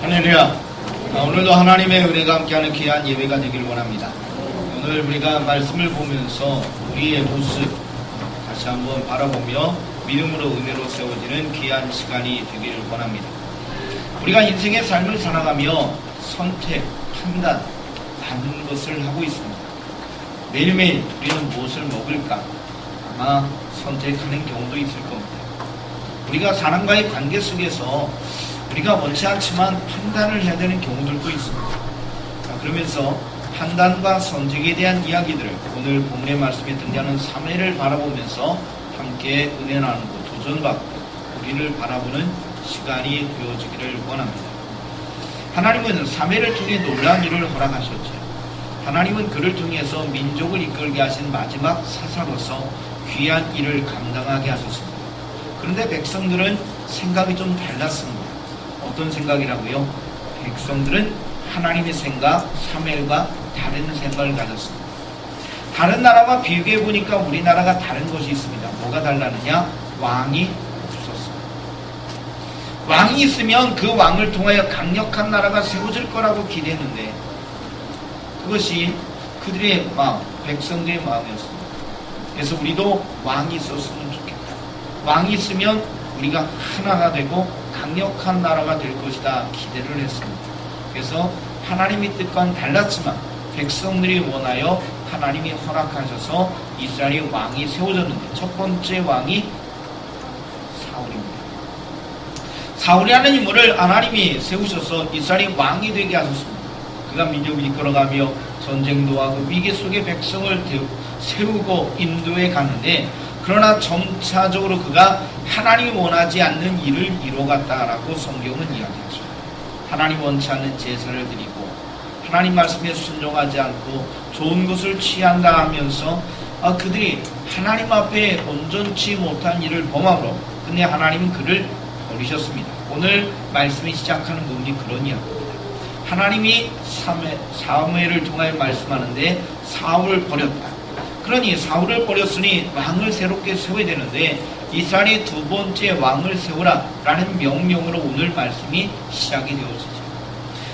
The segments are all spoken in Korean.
할렐루야. 오늘도 하나님의 은혜가 함께하는 귀한 예배가 되길 원합니다. 오늘 우리가 말씀을 보면서 우리의 모습 다시 한번 바라보며 믿음으로 은혜로 세워지는 귀한 시간이 되기를 원합니다. 우리가 인생의 삶을 살아가며 선택, 판단, 많은 것을 하고 있습니다. 매일매일 우리는 무엇을 먹을까? 아마 선택하는 경우도 있을 겁니다. 우리가 사람과의 관계 속에서 우리가 원치 않지만 판단을 해야 되는 경우들도 있습니다. 그러면서 판단과 선택에 대한 이야기들을 오늘 본문의 말씀에 등장하는 사매를 바라보면서 함께 은혜 나누고 도전받고 우리를 바라보는 시간이 되어지기를 원합니다. 하나님은 사매를 통해 놀라운 일을 허락하셨죠. 하나님은 그를 통해서 민족을 이끌게 하신 마지막 사사로서 귀한 일을 감당하게 하셨습니다. 그런데 백성들은 생각이 좀 달랐습니다. 어떤 생각이라고요? 백성들은 하나님의 생각, 사무엘과 다른 생각을 가졌습니다. 다른 나라와 비교해 보니까 우리나라가 다른 것이 있습니다. 뭐가 달라느냐? 왕이 없었어요. 왕이 있으면 그 왕을 통하여 강력한 나라가 세워질 거라고 기대했는데 그것이 그들의 마음, 백성들의 마음이었습니다. 그래서 우리도 왕이 있었으면 좋겠다. 왕이 있으면 우리가 하나가 되고 강력한 나라가 될 것이다 기대를 했습니다. 그래서 하나님의 뜻과는 달랐지만 백성들이 원하여 하나님이 허락하셔서 이스라엘의 왕이 세워졌는데 첫 번째 왕이 사울입니다. 사울이라는 인물을 하나님이 세우셔서 이스라엘의 왕이 되게 하셨습니다. 그가 민족을 이끌어가며 전쟁도 하고 위기 속에 백성을 세우고 인도해 가는데 그러나 점차적으로 그가 하나님이 원하지 않는 일을 이뤄갔다라고 성경은 이야기하죠. 하나님 원치 않는 제사를 드리고 하나님 말씀에 순종하지 않고 좋은 것을 취한다 하면서 그들이 하나님 앞에 온전치 못한 일을 범함으로 근데 하나님은 그를 버리셨습니다. 오늘 말씀이 시작하는 부분이 그런 이야기입니다. 하나님이 사무엘을 통하여 말씀하는데 사울을 버렸다. 그러니 사울을 버렸으니 왕을 새롭게 세워야 되는데 이스라엘의 두 번째 왕을 세우라 라는 명령으로 오늘 말씀이 시작이 되어지죠.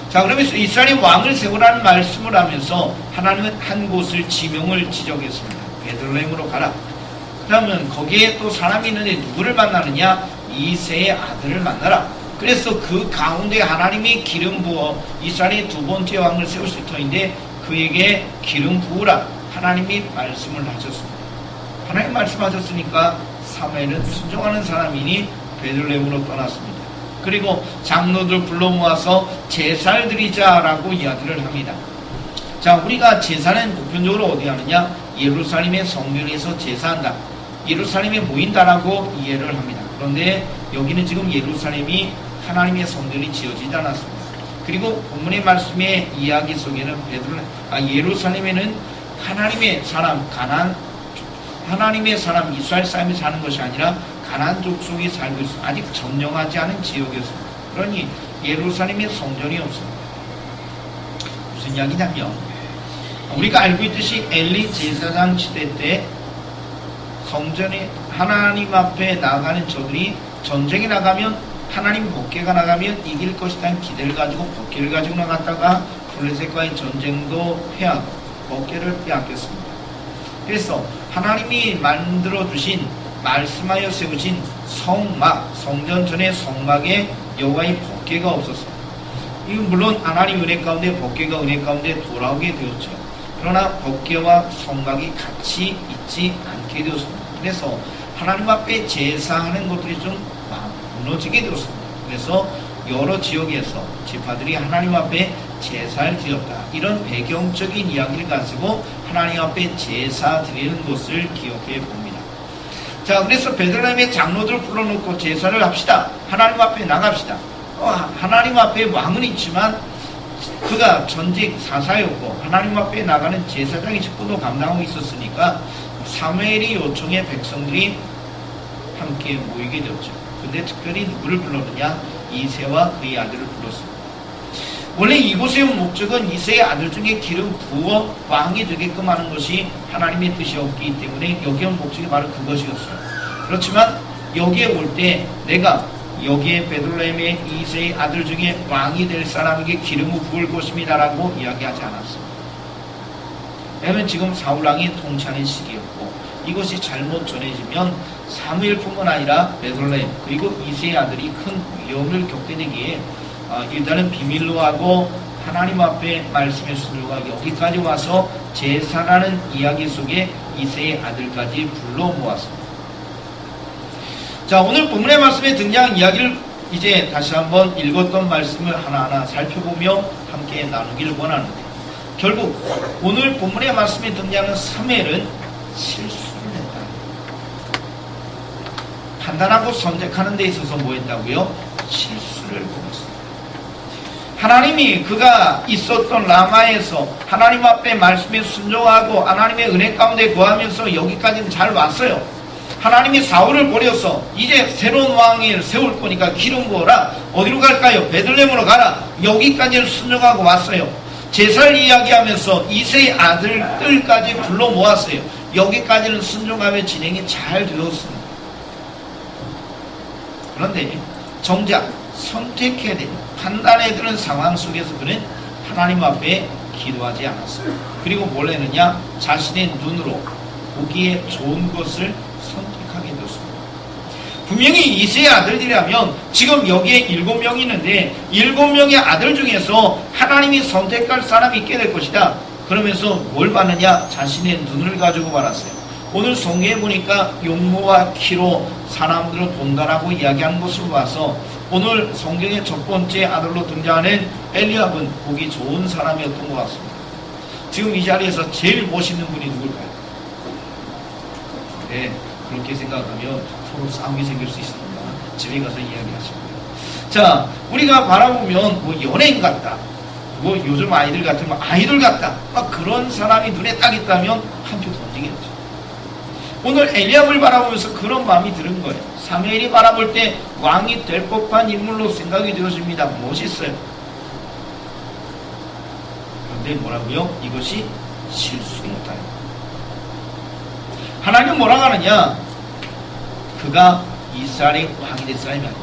자, 그러면서 이스라엘의 왕을 세우라는 말씀을 하면서 하나님은 한 곳을 지명을 지정했습니다. 베들레헴으로 가라. 그러면 거기에 또 사람이 있는데 누구를 만나느냐? 이새의 아들을 만나라. 그래서 그 가운데 하나님이 기름 부어 이스라엘의 두 번째 왕을 세우실 터인데 그에게 기름 부으라. 하나님이 말씀을 하셨습니다. 하나님 말씀하셨으니까 사무엘은 순종하는 사람이니 베들레헴으로 떠났습니다. 그리고 장로들 불러 모아서 제사를 드리자라고 이야기를 합니다. 자, 우리가 제사는 보편적으로 어디 하느냐? 예루살렘의 성전에서 제사한다. 예루살렘에 모인다라고 이해를 합니다. 그런데 여기는 지금 예루살렘이 하나님의 성전이 지어지지 않았습니다. 그리고 본문의 말씀의 이야기 속에는 예루살렘에는 하나님의 사람 하나님의 사람 이스라엘 사람이 사는 것이 아니라 가나안 족속이 살고 있어 아직 점령하지 않은 지역이었습니다. 그러니 예루살렘에 성전이 없습니다. 무슨 이야기냐면 우리가 알고 있듯이 엘리 제사장 시대 때 성전에 하나님 앞에 나가는 저들이 전쟁에 나가면 하나님 법궤가 나가면 이길 것이라는 기대를 가지고 법궤를 가지고 나갔다가 블레셋과의 전쟁도 패하고 법궤를 빼앗겼습니다. 그래서 하나님이 만들어주신 말씀하여 세우신 성막, 성전 전의 성막에 여호와의 법궤가 없었어요. 이건 물론 하나님 은혜 가운데 법궤가 은혜 가운데 돌아오게 되었죠. 그러나 법궤와 성막이 같이 있지 않게 되었습니다. 그래서 하나님 앞에 제사하는 것들이 좀 무너지게 되었습니다. 그래서 여러 지역에서 지파들이 하나님 앞에 제사를 드렸다. 이런 배경적인 이야기를 가지고 하나님 앞에 제사 드리는 것을 기억해 봅니다. 자, 그래서 베들레헴의 장로들 불러놓고 제사를 합시다. 하나님 앞에 나갑시다. 하나님 앞에 왕은 있지만 그가 전직 사사였고 하나님 앞에 나가는 제사장의 직분도 감당하고 있었으니까 사무엘이 요청해 백성들이 함께 모이게 되었죠. 근데 특별히 누구를 불렀느냐? 이새와 그의 아들을 불렀습니다. 원래 이곳에 온 목적은 이새의 아들 중에 기름 부어 왕이 되게끔 하는 것이 하나님의 뜻이었기 때문에 여기 온 목적이 바로 그것이었어요. 그렇지만 여기에 올 때 내가 여기에 베들레헴의 이새의 아들 중에 왕이 될 사람에게 기름을 부을 것입니다라고 이야기하지 않았습니다. 왜냐하면 지금 사울왕이 통치하는 시기였고 이것이 잘못 전해지면 사무엘뿐만 아니라 베들레헴 그리고 이새의 아들이 큰 위험을 겪게 되기에 일단은 비밀로 하고 하나님 앞에 말씀의 순종하고 여기까지 와서 제사라는 이야기 속에 이새의 아들까지 불러 모았습니다. 자, 오늘 본문의 말씀에 등장한 이야기를 이제 다시 한번 읽었던 말씀을 하나하나 살펴보며 함께 나누기를 원하는데, 결국 오늘 본문의 말씀에 등장하는 사무엘은 실수를 했다. 판단하고 선택하는 데 있어서 뭐 했다고요? 실수를 범했습니다. 하나님이 그가 있었던 라마에서 하나님 앞에 말씀에 순종하고 하나님의 은혜 가운데 거하면서 여기까지는 잘 왔어요. 하나님이 사울을 버려서 이제 새로운 왕을 세울 거니까 기름 부어라. 어디로 갈까요? 베들레헴으로 가라. 여기까지는 순종하고 왔어요. 제사를 이야기하면서 이새의 아들들까지 불러 모았어요. 여기까지는 순종하며 진행이 잘 되었습니다. 그런데 정작 선택해야 되는 판단해야 되는 상황 속에서 그는 하나님 앞에 기도하지 않았어요. 그리고 뭘 했느냐? 자신의 눈으로 보기에 좋은 것을 선택하게 되었습니다. 분명히 이새의 아들들이라면 지금 여기에 7명이 있는데 7명의 아들 중에서 하나님이 선택할 사람이 있게 될 것이다. 그러면서 뭘 봤느냐? 자신의 눈을 가지고 말았어요. 오늘 성경에 보니까 용모와 키로 사람들을 본다라고 이야기하는 것을 봐서 오늘 성경의 첫 번째 아들로 등장하는 엘리압은 보기 좋은 사람이었던 것 같습니다. 지금 이 자리에서 제일 멋있는 분이 누굴까요? 네, 그렇게 생각하면 서로 싸움이 생길 수 있습니다. 집에 가서 이야기하십니다. 자, 우리가 바라보면 뭐 연예인 같다, 뭐 요즘 아이들 같으면 아이돌 같다, 막 그런 사람이 눈에 딱 있다면 한 표 던지겠죠. 오늘 엘리압을 바라보면서 그런 마음이 드는 거예요. 사무엘이 바라볼 때 왕이 될 법한 인물로 생각이 되어집니다. 멋있어요. 그런데 뭐라고요? 이것이 실수였다. 하나님 뭐라고 하느냐? 그가 이스라엘의 왕이 될 사람이 아니다.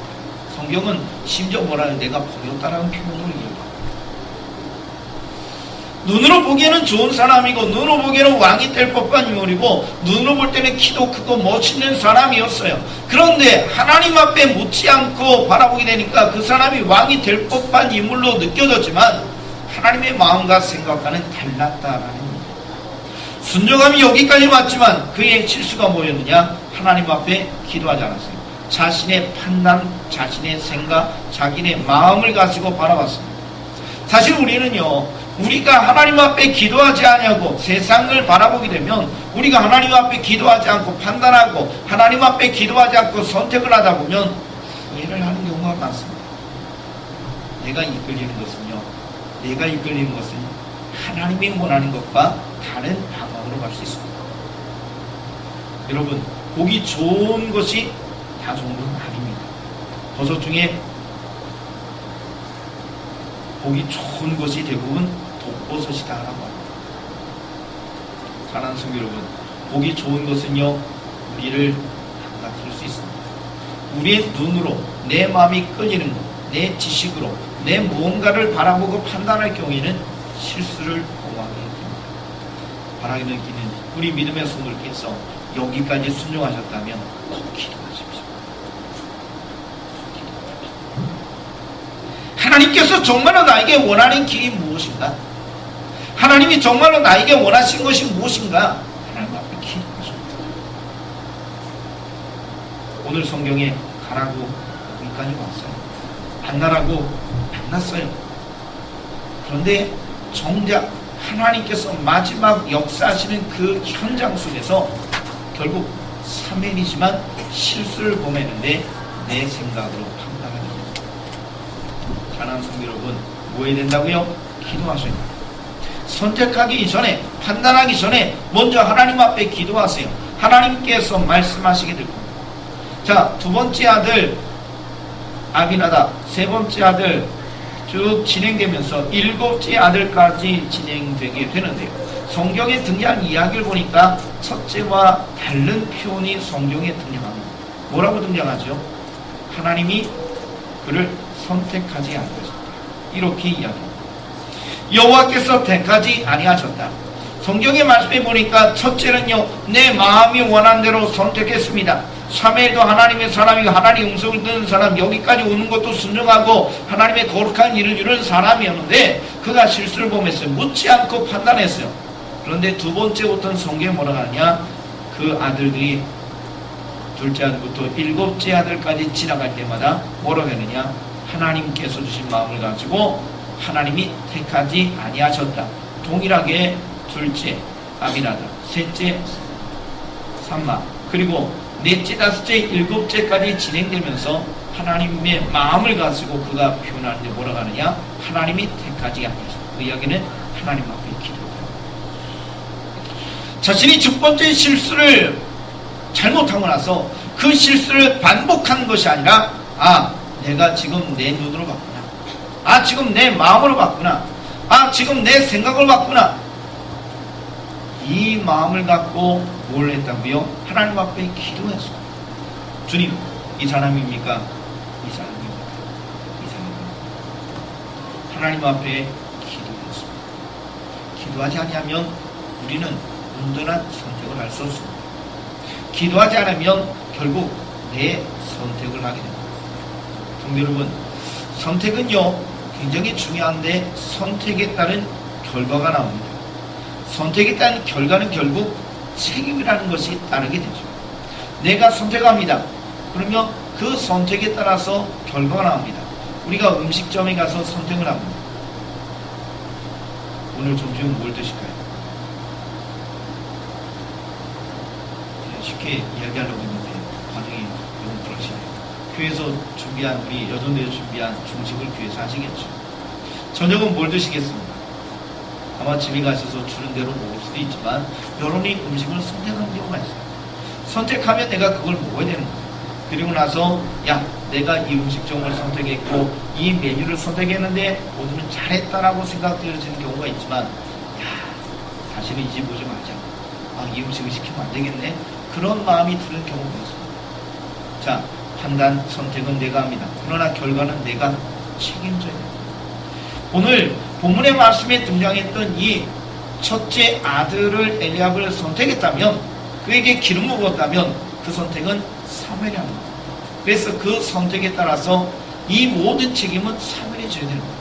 성경은 심지어 뭐라 하는 내가 버렸다라는 표현으로 이야기합니다. 눈으로 보기에는 좋은 사람이고 눈으로 보기에는 왕이 될 법한 인물이고 눈으로 볼 때는 키도 크고 멋있는 사람이었어요. 그런데 하나님 앞에 묻지 않고 바라보게 되니까 그 사람이 왕이 될 법한 인물로 느껴졌지만 하나님의 마음과 생각과는 달랐다라는 겁니다. 순종함이 여기까지 왔지만 그의 실수가 뭐였느냐? 하나님 앞에 기도하지 않았어요. 자신의 판단, 자신의 생각, 자기의 마음을 가지고 바라봤습니다. 사실 우리는요, 우리가 하나님 앞에 기도하지 않냐고 세상을 바라보게 되면 우리가 하나님 앞에 기도하지 않고 판단하고 하나님 앞에 기도하지 않고 선택을 하다 보면 오해를 하는 경우가 많습니다. 내가 이끌리는 것은 하나님이 원하는 것과 다른 방향으로 갈 수 있습니다. 여러분, 보기 좋은 것이 다 좋은 것은 아닙니다. 버섯 중에 보기 좋은 것이 대부분 독버섯이다라고 합니다. 사랑하는 성도 여러분, 보기 좋은 것은요, 우리를 망가뜨릴 수 있습니다. 우리의 눈으로 내 마음이 끌리는 것, 내 지식으로 내 무언가를 바라보고 판단할 경우에는 실수를 범하게 됩니다. 바라기는 기는 우리 믿음의 성도께서 여기까지 순종하셨다면 꼭 기도하십시오. 하나님께서 정말로 나에게 원하는 길이 무엇인가? 하나님이 정말로 나에게 원하신 것이 무엇인가? 하나님 앞에 기도하십니다. 오늘 성경에 가라고 여기까지 왔어요. 만나라고 만났어요. 그런데 정작 하나님께서 마지막 역사하시는 그 현장 속에서 결국 사무엘이지만 실수를 범했는데 내 생각으로 판단하게 됩니다. 사랑하는 성도 여러분, 뭐 해야 된다고요? 기도하셔야 됩니다. 선택하기 전에, 판단하기 전에 먼저 하나님 앞에 기도하세요. 하나님께서 말씀하시게 될 겁니다. 자, 두 번째 아들 아비나답, 세 번째 아들 쭉 진행되면서 일곱째 아들까지 진행되게 되는데요. 성경에 등장한 이야기를 보니까 첫째와 다른 표현이 성경에 등장합니다. 뭐라고 등장하죠? 하나님이 그를 선택하지 아니하셨다. 이렇게 이야기합니다. 여호와께서 택하지 아니하셨다. 성경의 말씀에 보니까 첫째는요, 내 마음이 원한 대로 선택했습니다. 사무엘도 하나님의 사람이고 하나님의 음성을 듣는 사람, 여기까지 오는 것도 순종하고 하나님의 거룩한 일을 이루는 사람이었는데 그가 실수를 범했어요. 묻지 않고 판단했어요. 그런데 두 번째부터는 성경에 뭐라고 하느냐, 그 아들들이 둘째 아들부터 일곱째 아들까지 지나갈 때마다 뭐라고 하느냐, 하나님께서 주신 마음을 가지고 하나님이 택하지 아니하셨다. 동일하게 둘째 아미나답, 셋째 삼마, 그리고 넷째, 다섯째, 일곱째까지 진행되면서 하나님의 마음을 가지고 그가 표현하는데 뭐라고 하느냐, 하나님이 택하지 아니하셨다. 그 이야기는 하나님 앞에 기도합니다. 자신이 첫 번째 실수를 잘못하고 나서 그 실수를 반복한 것이 아니라, 내가 지금 내 눈으로 봤구나, 지금 내 마음으로 봤구나, 지금 내 생각을 봤구나, 이 마음을 갖고 뭘 했다고요? 하나님 앞에 기도했어요. 주님, 이 사람입니까? 이 사람입니까? 이 사람입니까? 하나님 앞에 기도했습니다. 기도하지 않으면 우리는 온전한 선택을 할 수 없습니다. 기도하지 않으면 결국 내 선택을 하게 됩니다. 성도 여러분, 선택은요 굉장히 중요한데 선택에 따른 결과가 나옵니다. 선택에 따른 결과는 결국 책임이라는 것이 따르게 되죠. 내가 선택합니다. 그러면 그 선택에 따라서 결과가 나옵니다. 우리가 음식점에 가서 선택을 합니다. 오늘 점심은 뭘 드실까요? 쉽게 이야기하려고 했는데 반응이 너무 그러시네요. 교회에서 준비한, 우리 여전대에서 준비한 중식을 교회에서 하시겠죠. 저녁은 뭘 드시겠습니까? 아마 집에 가셔서 주는 대로 먹을 수도 있지만 여러분이 음식을 선택하는 경우가 있어요. 선택하면 내가 그걸 먹어야 되는 거예요. 그리고 나서 내가 이 음식점을 선택했고 이 메뉴를 선택했는데 오늘은 잘했다라고 생각되어지는 경우가 있지만 다시는 이 집 오지 말자, 이 음식을 시키면 안 되겠네, 그런 마음이 드는 경우가 있습니다. 자, 판단, 선택은 내가 합니다. 그러나 결과는 내가 책임져야 됩니다. 오늘 본문의 말씀에 등장했던 이 첫째 아들을 엘리압을 선택했다면, 그에게 기름을 부었다면 그 선택은 사무엘이 합니다. 그래서 그 선택에 따라서 이 모든 책임은 사무엘이 져야 되는 거예요.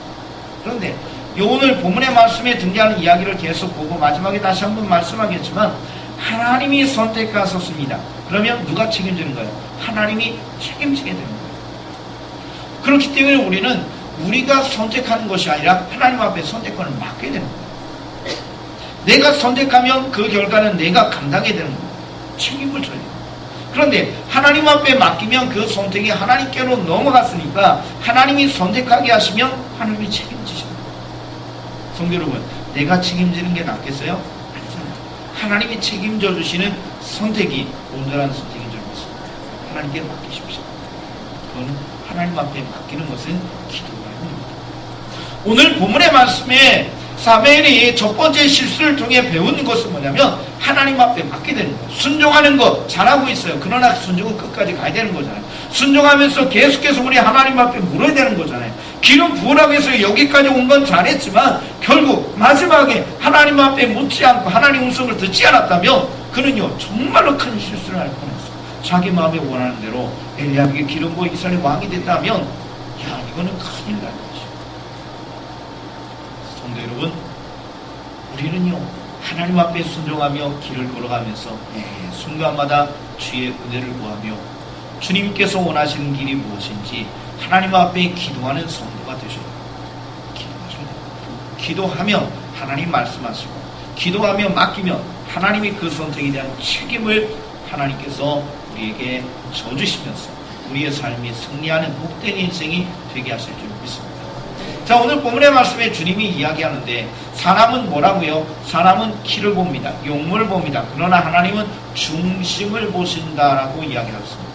그런데 오늘 본문의 말씀에 등장하는 이야기를 계속 보고 마지막에 다시 한번 말씀하겠지만 하나님이 선택하셨습니다. 그러면 누가 책임지는 거예요? 하나님이 책임지게 되는 거예요. 그렇기 때문에 우리는 우리가 선택하는 것이 아니라 하나님 앞에 선택권을 맡게 되는 거예요. 내가 선택하면 그 결과는 내가 감당해야 되는 거예요. 책임을 져야 돼요. 그런데 하나님 앞에 맡기면 그 선택이 하나님께로 넘어갔으니까 하나님이 선택하게 하시면 하나님이 책임지십니다. 성도 여러분, 내가 책임지는 게 낫겠어요? 아니잖아요. 하나님이 책임져 주시는 선택이 온전한 선택인 줄 믿습니다. 하나님께 맡기십시오. 그거는 하나님 앞에 맡기는 것은 기도가 아닙니다. 오늘 본문의 말씀에 사무엘이 첫 번째 실수를 통해 배우는 것은 뭐냐면 하나님 앞에 맡게 되는 거예요. 순종하는 것 잘하고 있어요. 그러나 순종은 끝까지 가야 되는 거잖아요. 순종하면서 계속해서 우리 하나님 앞에 물어야 되는 거잖아요. 기름 부으라고 해서 여기까지 온 건 잘했지만 결국 마지막에 하나님 앞에 묻지 않고 하나님 음성을 듣지 않았다면 그는요 정말로 큰 실수를 할 뻔했어요. 자기 마음에 원하는 대로 엘리압에게 기름 부어 이스라엘의 왕이 됐다면 이거는 큰일 날 거죠. 성도 여러분, 우리는요 하나님 앞에 순종하며 길을 걸어가면서 순간마다 주의 은혜를 구하며 주님께서 원하시는 길이 무엇인지 하나님 앞에 기도하는 성도가 되셔야 됩니다. 기도하셔야 됩니다. 기도하면 하나님 말씀하시고 기도하며 맡기면 하나님이 그 선택에 대한 책임을 하나님께서 우리에게 져주시면서 우리의 삶이 승리하는 복된 인생이 되게 하실 줄 믿습니다. 자, 오늘 본문의 말씀에 주님이 이야기하는데 사람은 뭐라고요? 사람은 키를 봅니다. 용모를 봅니다. 그러나 하나님은 중심을 보신다라고 이야기하셨습니다.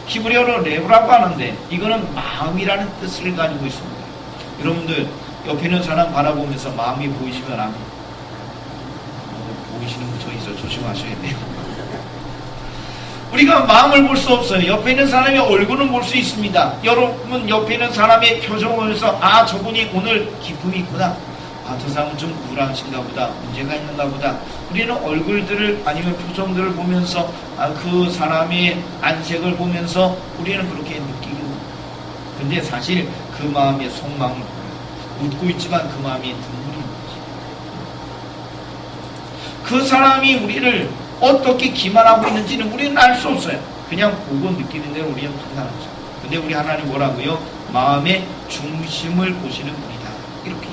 히브리어로 레브라고 하는데 이거는 마음이라는 뜻을 가지고 있습니다. 여러분들 옆에 있는 사람 바라보면서 마음이 보이시면 아멘. 보이시는 분 저 있어 조심하셔야 돼요. 우리가 마음을 볼 수 없어요. 옆에 있는 사람의 얼굴은 볼 수 있습니다. 여러분 옆에 있는 사람의 표정을 보면서 아 저분이 오늘 기쁨이 있구나. 아 저 사람은 좀 우울하신가 보다. 문제가 있는가 보다. 우리는 얼굴들을 아니면 표정들을 보면서 아, 그 사람의 안색을 보면서 우리는 그렇게 느끼고 근데 사실 그 마음의 속마음을 웃고 있지만 그 마음이 눈물이 나지. 그 사람이 우리를 어떻게 기만하고 있는지는 우리는 알 수 없어요. 그냥 보고 느끼는 대로 우리는 판단하죠. 근데 우리 하나님 뭐라고요? 마음의 중심을 보시는 분이다. 이렇게.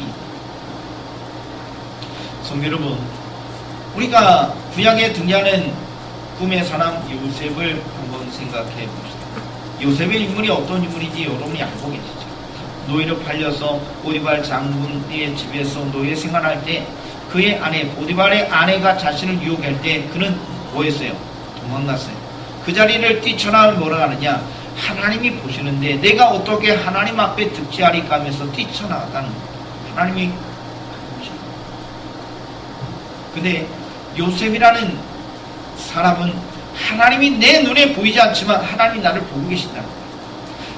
성도 여러분, 우리가 구약에 등장하는 꿈의 사람 요셉을 한번 생각해 봅시다. 요셉의 인물이 어떤 인물인지 여러분이 알고 계시죠? 노예로 팔려서 보디발 장군의 집에서 노예 생활할 때 그의 아내 보디발의 아내가 자신을 유혹할 때 그는 뭐 했어요? 도망갔어요. 그 자리를 뛰쳐나오면 뭐라 하느냐? 하나님이 보시는데 내가 어떻게 하나님 앞에 득지하리까 하면서 뛰쳐나갔다는 거예요. 하나님이 보시는 거예요. 근데 요셉이라는 사람은 하나님이 내 눈에 보이지 않지만 하나님이 나를 보고 계신다는 거예요.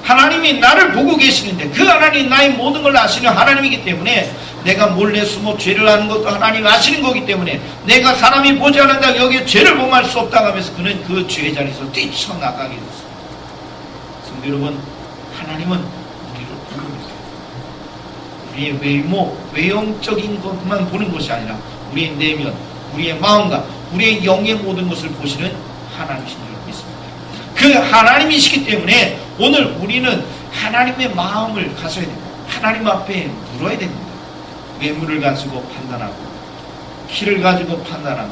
하나님이 나를 보고 계시는데 그 하나님이 나의 모든 걸 아시는 하나님이기 때문에 내가 몰래 숨어 죄를 하는 것도 하나님이 아시는 거기 때문에 내가 사람이 보지 않는다 여기에 죄를 범할 수 없다고 하면서 그는 그 죄의 자리에서 뛰쳐나가게 됐습니다. 성도 여러분, 하나님은 우리를 보고 있어요. 우리의 외모, 외형적인 것만 보는 것이 아니라 우리의 내면, 우리의 마음과 우리의 영의 모든 것을 보시는 하나님이신 줄 믿습니다. 그 하나님이시기 때문에 오늘 우리는 하나님의 마음을 가져야 됩니다. 하나님 앞에 물어야 됩니다. 외모를 가지고 판단하고 키를 가지고 판단하고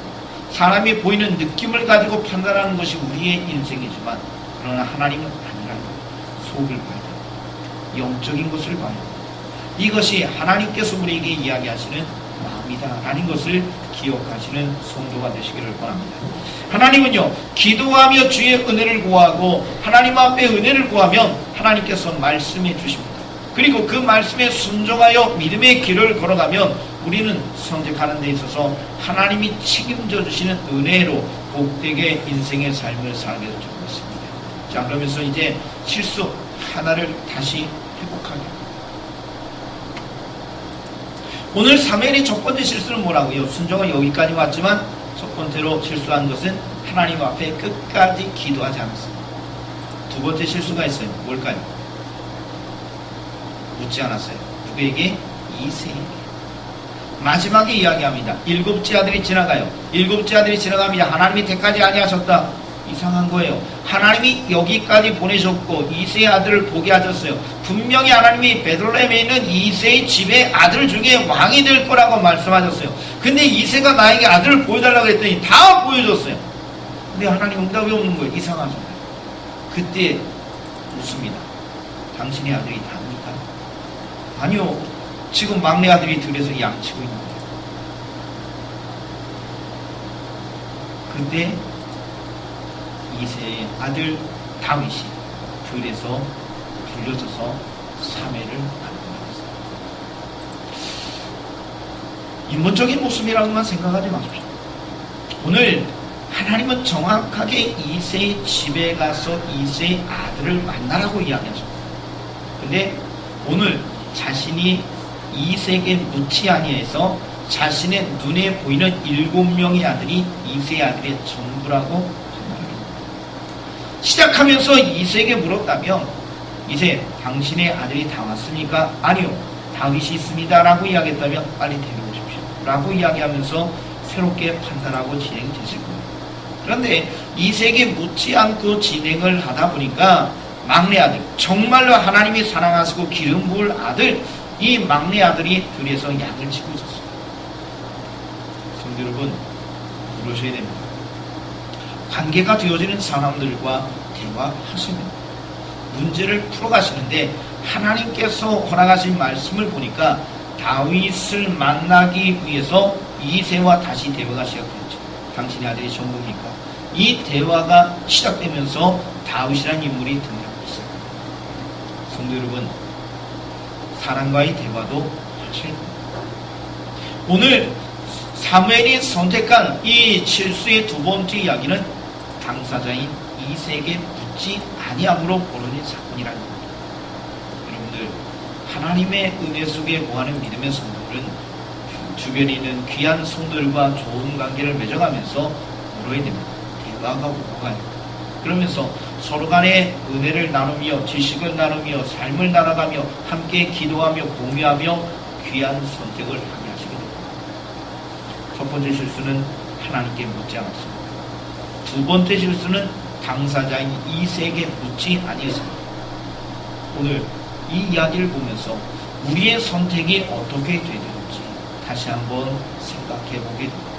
사람이 보이는 느낌을 가지고 판단하는 것이 우리의 인생이지만 그러나 하나님은 아니라는 거예요. 속을 봐야 돼요. 영적인 것을 봐야 돼요. 이것이 하나님께서 우리에게 이야기하시는 마음이다라는 것을 기억하시는 성도가 되시기를 바랍니다. 하나님은요, 기도하며 주의 은혜를 구하고 하나님 앞에 은혜를 구하면 하나님께서 말씀해 주십니다. 그리고 그 말씀에 순종하여 믿음의 길을 걸어가면 우리는 선택하는 데 있어서 하나님이 책임져 주시는 은혜로 복되게 인생의 삶을 살게 될 줄 믿습니다. 자, 그러면서 이제 실수 하나를 다시 회복하게. 오늘 사무엘의 첫 번째 실수는 뭐라고요? 순종은 여기까지 왔지만 첫 번째로 실수한 것은 하나님 앞에 끝까지 기도하지 않았습니다. 두 번째 실수가 있어요. 뭘까요? 묻지 않았어요. 누구에게? 이새에게. 마지막에 이야기합니다. 일곱째 아들이 지나가요. 일곱째 아들이 지나갑니다. 하나님이 택하지 아니하셨다. 이상한 거예요. 하나님이 여기까지 보내셨고 이새의 아들을 보게 하셨어요. 분명히 하나님이 베들레헴에 있는 이새의 집의 아들 중에 왕이 될 거라고 말씀하셨어요. 근데 이새가 나에게 아들을 보여달라고 했더니 다 보여줬어요. 근데 하나님 응답이 없는 거예요. 이상하잖아요. 그때 묻습니다. 당신의 아들이 답니까? 아니요. 지금 막내 아들이 들에서 양치고 있는 거예요. 그때 이새의 아들 다윗이 들에서 불려져서 사매를 만들었어요. 인본적인 모습이라고만 생각하지 마십시오. 오늘 하나님은 정확하게 이새의 집에 가서 이새의 아들을 만나라고 이야기하셨어요. 근데 오늘 자신이 이새에게 묻지 아니해서 자신의 눈에 보이는 7명의 아들이 이새의 아들의 전부라고 시작하면서 이새에게 물었다면 이새 당신의 아들이 다 왔습니까? 아니요. 다윗이 있습니다. 라고 이야기했다면 빨리 데려오십시오. 라고 이야기하면서 새롭게 판단하고 진행됐을 거예요. 그런데 이새에게 묻지 않고 진행을 하다 보니까 막내 아들, 정말로 하나님이 사랑하시고 기름 부을 아들, 이 막내 아들이 들에서 양을 치고 있었어요. 성도 여러분, 그러셔야 됩니다. 관계가 되어지는 사람들과 대화하시면 문제를 풀어가시는데 하나님께서 허락하신 말씀을 보니까 다윗을 만나기 위해서 이새와 다시 대화가 시작됐죠. 당신의 아들이 전부입니까? 이 대화가 시작되면서 다윗이라는 인물이 등장하기 시작합니다. 성도 여러분, 사람과의 대화도 하실 겁니다. 오늘 사무엘이 선택한 이 실수의 두 번째 이야기는 당사자인 이 세계에 묻지 아니함으로 벌어진 사건이라는 겁니다. 여러분들, 하나님의 은혜 속에 거하는 믿음의 성도들은 주변에 있는 귀한 성도들과 좋은 관계를 맺어가면서 물어야 됩니다. 대화가 오고 가요. 그러면서 서로 간에 은혜를 나누며 지식을 나누며 삶을 나눠가며 함께 기도하며 공유하며 귀한 선택을 하게 하시게 됩니다. 첫 번째 실수는 하나님께 묻지 않았습니다. 두 번째 실수는 당사자인 이 세계에 묻지 아니했습니다. 오늘 이 이야기를 보면서 우리의 선택이 어떻게 되야 되는지 다시 한번 생각해 보게 됩니다.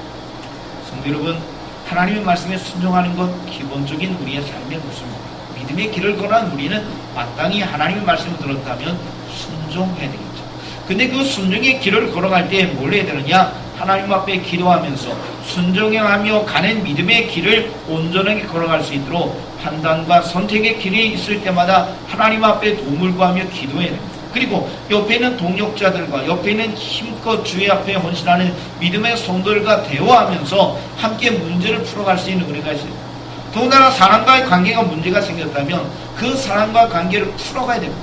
성도 여러분, 하나님의 말씀에 순종하는 것 기본적인 우리의 삶의 모습입니다. 믿음의 길을 걸어간 우리는 마땅히 하나님의 말씀을 들었다면 순종해야 되겠죠. 근데 그 순종의 길을 걸어갈 때 뭘 해야 되느냐? 하나님 앞에 기도하면서 순종하며 가는 믿음의 길을 온전하게 걸어갈 수 있도록 판단과 선택의 길이 있을 때마다 하나님 앞에 도움을 구하며 기도해야 됩니다. 그리고 옆에 있는 동역자들과 옆에 있는 힘껏 주의 앞에 헌신하는 믿음의 성도들과 대화하면서 함께 문제를 풀어갈 수 있는 은혜가 있어요. 더군다나 사람과의 관계가 문제가 생겼다면 그 사람과의 관계를 풀어가야 됩니다.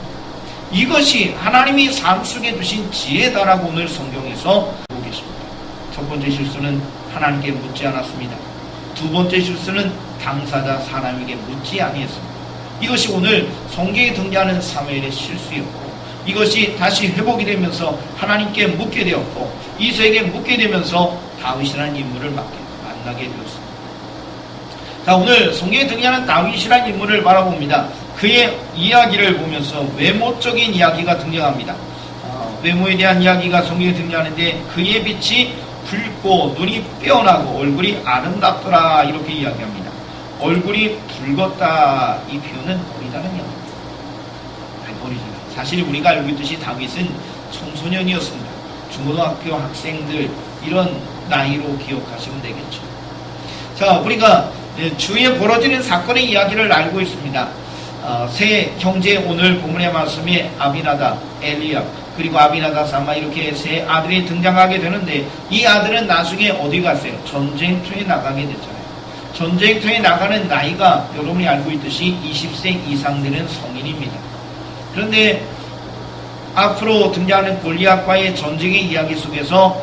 이것이 하나님이 삶 속에 두신 지혜다라고 오늘 성경에서 보고 계십니다. 첫 번째 실수는 하나님께 묻지 않았습니다. 두 번째 실수는 당사자 사람에게 묻지 아니했습니다. 이것이 오늘 성경에 등장하는 사무엘의 실수였고, 이것이 다시 회복이 되면서 하나님께 묻게 되었고, 이새에게 묻게 되면서 다윗이라는 인물을 만나게 되었습니다. 자, 오늘 성경에 등장하는 다윗이라는 인물을 바라봅니다. 그의 이야기를 보면서 외모적인 이야기가 등장합니다. 외모에 대한 이야기가 성경에 등장하는데 그의 빛이 붉고 눈이 빼어나고 얼굴이 아름답더라 이렇게 이야기합니다. 얼굴이 붉었다, 이 표현은 어리다는 이야기입니다. 어리잖아요. 사실 우리가 알고 있듯이 다윗은 청소년이었습니다. 중고등학교 학생들 이런 나이로 기억하시면 되겠죠. 자, 우리가 주위에 벌어지는 사건의 이야기를 알고 있습니다. 세 형제, 오늘 본문의 말씀에 아비나답, 엘리압, 그리고 아비나답, 삼마 이렇게 세 아들이 등장하게 되는데 이 아들은 나중에 어디 갔어요? 전쟁터에 나가게 됐잖아요. 전쟁터에 나가는 나이가 여러분이 알고 있듯이 20세 이상 되는 성인입니다. 그런데 앞으로 등장하는 골리앗과의 전쟁의 이야기 속에서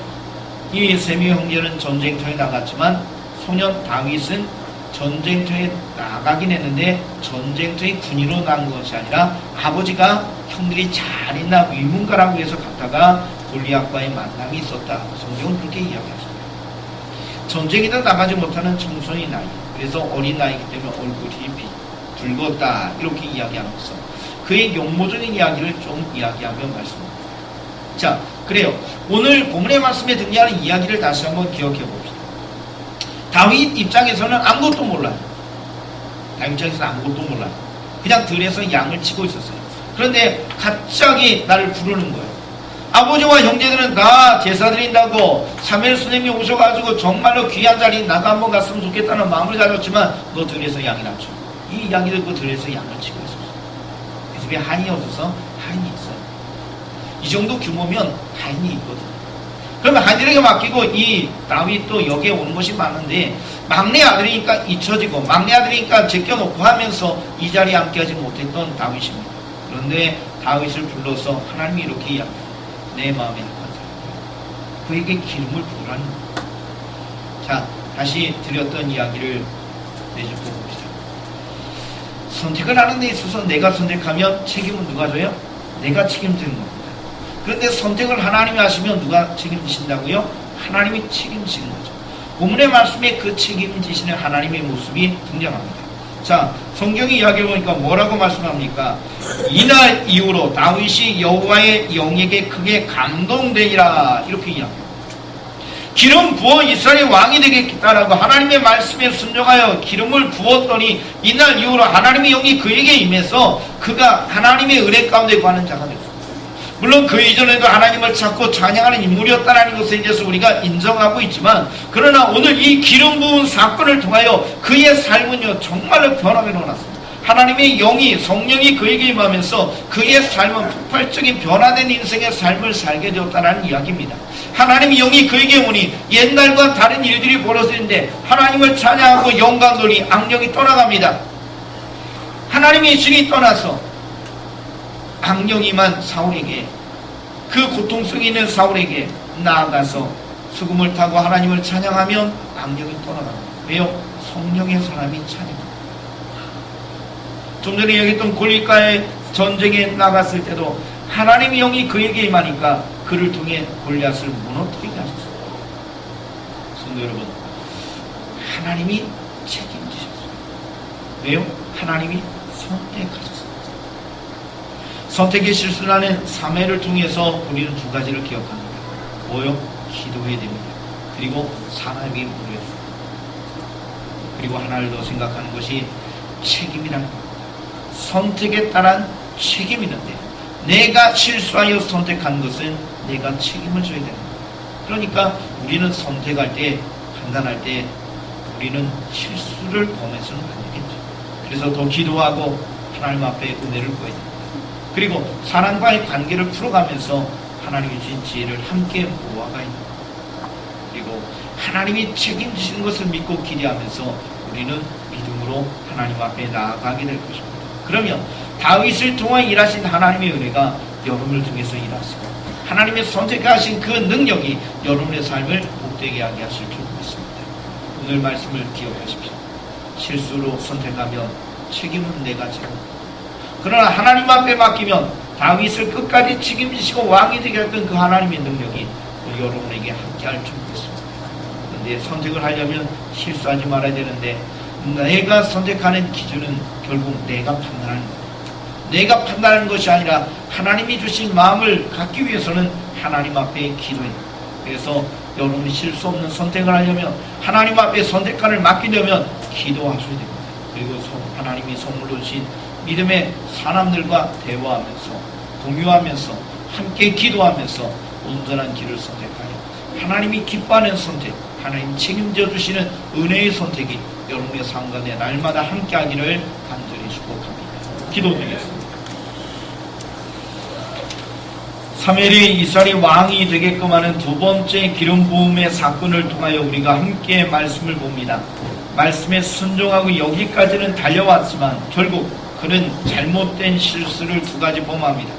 이 세 명의 형제는 전쟁터에 나갔지만 소년 다윗은 전쟁터에 나가긴 했는데 전쟁터의 군인으로 나간 것이 아니라 아버지가 형들이 잘 있나 위문가라고 해서 갔다가 골리앗과의 만남이 있었다. 성경은 그렇게 이야기하십니다. 전쟁에도 나가지 못하는 청소년 나이, 그래서 어린 나이이기 때문에 얼굴이 붉었다 이렇게 이야기하면서 그의 용모적인 이야기를 좀 이야기하며 말씀합니다. 자, 그래요. 오늘 본문의 말씀에 등장하는 이야기를 다시 한번 기억해 봅시다. 다윗 입장에서는 아무것도 몰라요. 다윗 입장에서는 아무것도 몰라요. 그냥 들에서 양을 치고 있었어요. 그런데 갑자기 나를 부르는 거예요. 아버지와 형제들은 다 제사 드린다고 사무엘 스님이 오셔가지고 정말로 귀한 자리 나가 한번 갔으면 좋겠다는 마음을 가졌지만 너 들에서 양이나 쳐. 이 이야기 듣고 들에서 양을 치고 있었어요. 그 집에 한이 없어서 하인이 있어요. 이 정도 규모면 하인이 있거든요. 그러면 하인들에게 맡기고 이 다윗도 여기에 오는 것이 많은데 막내 아들이니까 잊혀지고 막내 아들이니까 제껴놓고 하면서 이 자리에 함께하지 못했던 다윗입니다. 그런데 다윗을 불러서 하나님이 이렇게 이야기합니다. 내 마음에 합한 사람, 그에게 기름을 부으라는 겁니다. 자, 다시 드렸던 이야기를 내짚어 봅시다. 선택을 하는 데 있어서 내가 선택하면 책임은 누가 져요? 내가 책임지는 겁니다. 그런데 선택을 하나님이 하시면 누가 책임지신다고요? 하나님이 책임지는 거죠. 본문의 말씀에 그 책임지시는 하나님의 모습이 등장합니다. 자, 성경이 이야기를 보니까 뭐라고 말씀합니까? 이날 이후로 다윗이 여호와의 영에게 크게 감동되니라 이렇게 이야기합니다. 기름 부어 이스라엘의 왕이 되겠다라고 하나님의 말씀에 순종하여 기름을 부었더니 이날 이후로 하나님의 영이 그에게 임해서 그가 하나님의 은혜 가운데 거하는 자가 되었습니다. 물론 그 이전에도 하나님을 찾고 찬양하는 인물이었다는 것에 대해서 우리가 인정하고 있지만 그러나 오늘 이 기름 부은 사건을 통하여 그의 삶은요 정말로 변하게 일어났습니다. 하나님의 영이 성령이 그에게 임하면서 그의 삶은 폭발적인 변화된 인생의 삶을 살게 되었다는 이야기입니다. 하나님의 영이 그에게 오니 옛날과 다른 일들이 벌어지는데 하나님을 찬양하고 영광 돌리 악령이 떠나갑니다. 하나님의 신이 떠나서 악령이만 사울에게, 그 고통속에 있는 사울에게 나아가서 수금을 타고 하나님을 찬양하면 악령이 떠나갑니다. 왜요? 성령의 사람이 찬양합니다. 좀 전에 얘기했던 골리앗과의 전쟁에 나갔을 때도 하나님의 영이 그에게 임하니까 그를 통해 골리앗을 무너뜨리게 하셨습니다. 성도 여러분, 하나님이 책임지셨어요. 왜요? 하나님이 선택하셨습니다. 선택의 실수라는 사매를 통해서 우리는 두 가지를 기억합니다. 뭐요? 기도해야 됩니다. 그리고 사람에게 물어야 됩니다. 그리고 하나를 더 생각하는 것이 책임이라는 겁니다. 선택에 따른 책임이 있는데 내가 실수하여 선택한 것은 내가 책임을 져야 됩니다. 그러니까 우리는 선택할 때, 판단할 때 우리는 실수를 범해서는 안 되겠죠. 그래서 더 기도하고 하나님 앞에 은혜를 구해야 됩니다. 그리고 사람과의 관계를 풀어가면서 하나님이 주신 지혜를 함께 모아가야 됩니다. 그리고 하나님이 책임지시는 것을 믿고 기대하면서 우리는 믿음으로 하나님 앞에 나아가게 될 것입니다. 그러면 다윗을 통해 일하신 하나님의 은혜가 여러분을 통해서 일하시고 하나님의 선택하신 그 능력이 여러분의 삶을 복되게 하게 하실 줄 믿습니다. 오늘 말씀을 기억하십시오. 실수로 선택하면 책임은 내가 지고, 그러나 하나님 앞에 맡기면 다윗을 끝까지 책임지시고 왕이 되게 했던 그 하나님의 능력이 우리 여러분에게 함께할 줄 믿습니다. 그런데 선택을 하려면 실수하지 말아야 되는데 내가 선택하는 기준은 결국 내가 판단하는 거예요. 내가 판단하는 것이 아니라 하나님이 주신 마음을 갖기 위해서는 하나님 앞에 기도해야 돼요. 그래서 여러분이 실수 없는 선택을 하려면, 하나님 앞에 선택권을 맡기려면 기도하셔야 됩니다. 그리고 하나님이 선물로 주신 믿음의 사람들과 대화하면서, 공유하면서, 함께 기도하면서 온전한 길을 선택하여 하나님이 기뻐하는 선택, 하나님 책임져 주시는 은혜의 선택이 여러분의 삶 가운데 날마다 함께 하기를 간절히 축복합니다. 기도드리겠습니다. 사무엘이 이스라엘의 왕이 되게끔 하는 두 번째 기름 부음의 사건을 통하여 우리가 함께 말씀을 봅니다. 말씀에 순종하고 여기까지는 달려왔지만 결국 그는 잘못된 실수를 두 가지 범합니다.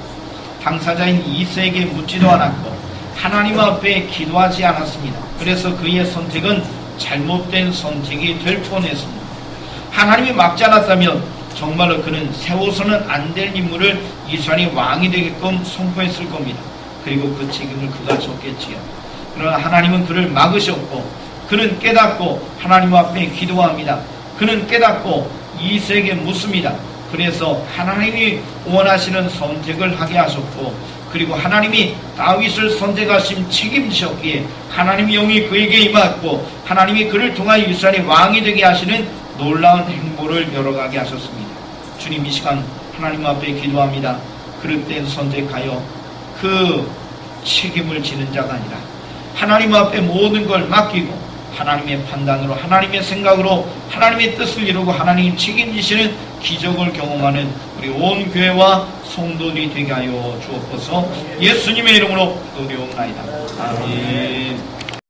당사자인 이새에게 묻지도 않았고 하나님 앞에 기도하지 않았습니다. 그래서 그의 선택은 잘못된 선택이 될 뻔했습니다. 하나님이 막지 않았다면 정말로 그는 세워서는 안 될 인물을 이스라엘의 왕이 되게끔 선포했을 겁니다. 그리고 그 책임을 그가 졌겠지요. 그러나 하나님은 그를 막으셨고 그는 깨닫고 하나님 앞에 기도합니다. 그는 깨닫고 이새에게 묻습니다. 그래서 하나님이 원하시는 선택을 하게 하셨고, 그리고 하나님이 다윗을 선택하신 책임지셨기에 하나님의 영이 그에게 임했고 하나님이 그를 통하여 이스라엘의 왕이 되게 하시는 놀라운 행보를 열어가게 하셨습니다. 주님, 이 시간 하나님 앞에 기도합니다. 그릇된 선택하여 그 책임을 지는 자가 아니라 하나님 앞에 모든 걸 맡기고 하나님의 판단으로, 하나님의 생각으로 하나님의 뜻을 이루고 하나님이 책임지시는 기적을 경험하는 우리 온 교회와 성도들이 되게 하여 주옵소서. 예수님의 이름으로 기도드리옵나이다. 아멘.